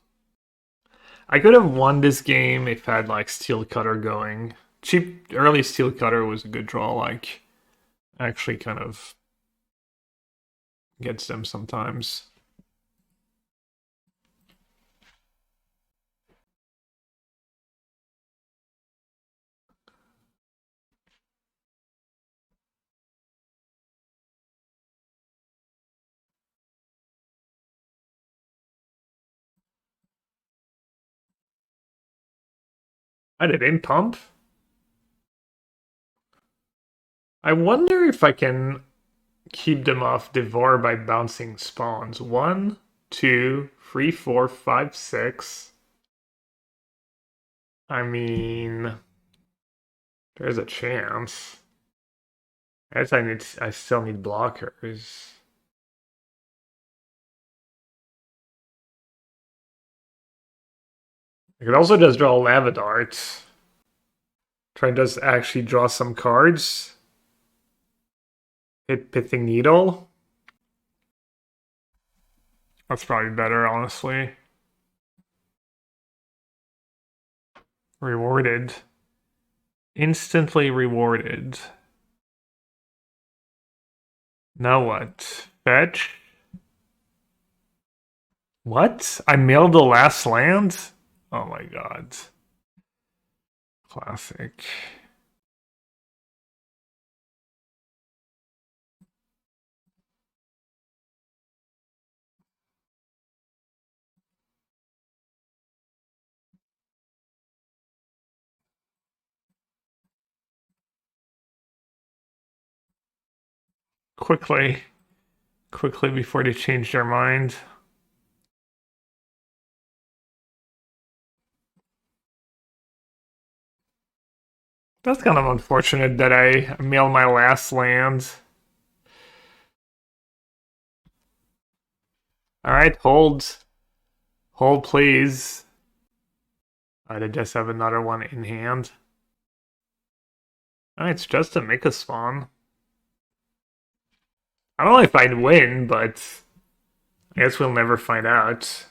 I could have won this game if I had like Steel Cutter going. Cheap early Steel Cutter was a good draw, like actually kind of gets them sometimes. I didn't pump. I wonder if I can keep them off Devour by bouncing spawns. 1, 2, 3, 4, 5, 6. I mean, there's a chance. I guess I still need blockers. I could also just draw Lava Dart. Try and just actually draw some cards. Hit Pithing Needle. That's probably better, honestly. Rewarded. Instantly rewarded. Now what? Fetch? What? I mailed the last land? Oh my god. Classic. Quickly. Quickly before they change their mind. That's kind of unfortunate that I mailed my last land. Alright, hold. Hold, please. I just have another one in hand. It's just to make a spawn. I don't know if I'd win, but I guess we'll never find out.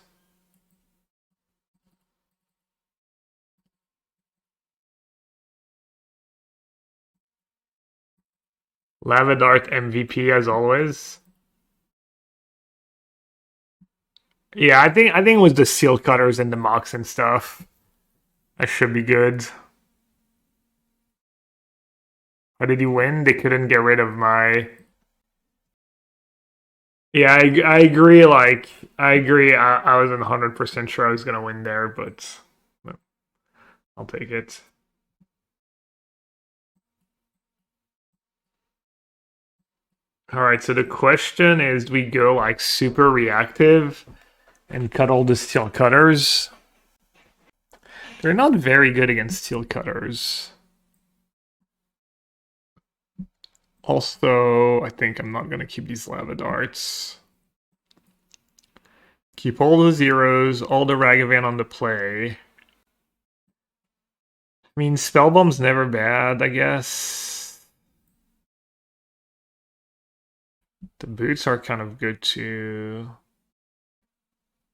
Lava Dart MVP as always. Yeah, I think it was the seal cutters and the mocks and stuff. I should be good. How did he win? They couldn't get rid of my. Yeah, I agree. Like, I agree. I wasn't 100% sure I was gonna win there, but I'll take it. All right. So the question is, do we go like super reactive and cut all the steel cutters? They're not very good against steel cutters. Also, I think I'm not gonna keep these lava darts. Keep all the zeros, all the Ragavan on the play. I mean, Spellbomb's never bad, I guess. The boots are kind of good too.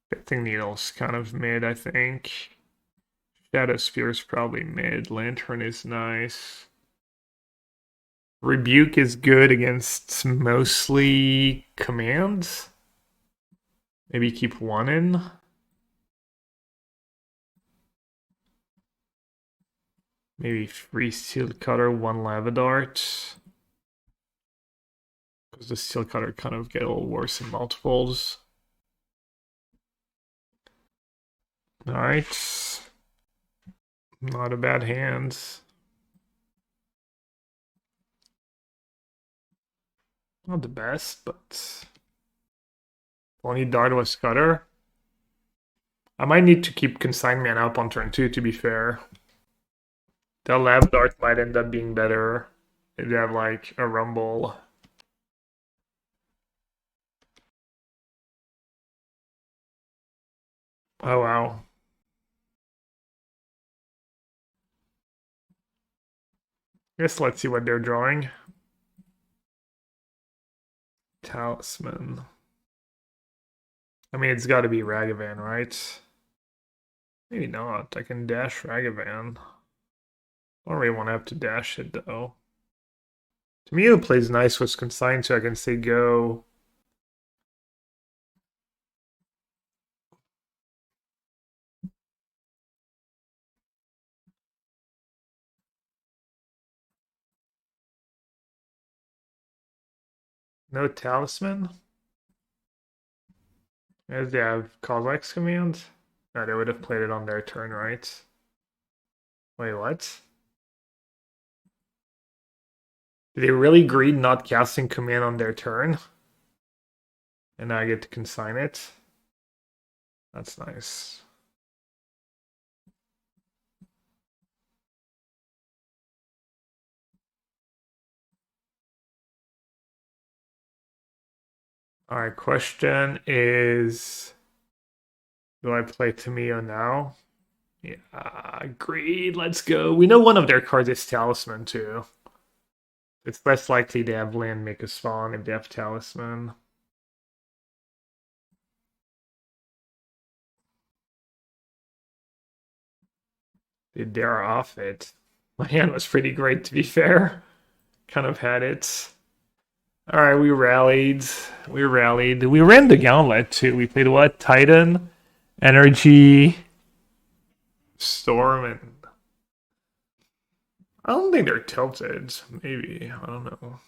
Fifthing Needle's kind of mid, I think. Shadow Spear's probably mid. Lantern is nice. Rebuke is good against mostly commands. Maybe keep one in. Maybe free Steel Cutter, one Lava Dart. Because the Steel Cutter kind of get a little worse in multiples. Alright. Not a bad hand. Not the best, but only dart was Cutter. I might need to keep Consignment up on turn 2, to be fair. The Lab Dart might end up being better if they have like a Rumble. Oh wow. Guess let's see what they're drawing. Talisman. I mean, it's got to be Ragavan, right? Maybe not. I can dash Ragavan. I don't really want to have to dash it, though. To me, it plays nice with Consign, so I can say go. No Talisman? As they have Kozak's command? No, they would have played it on their turn, right? Wait, what? Did they really greed not casting command on their turn? And now I get to consign it? That's nice. Alright, question is... Do I play Tamio now? Yeah, agreed. Let's go. We know one of their cards is Talisman, too. It's less likely to have land make a spawn if they have Talisman. They dare off it. My hand was pretty great, to be fair. Kind of had it. Alright, we rallied. We rallied. We ran the gauntlet, too. We played what? Titan, Energy, Storm, and... I don't think they're tilted. Maybe. I don't know.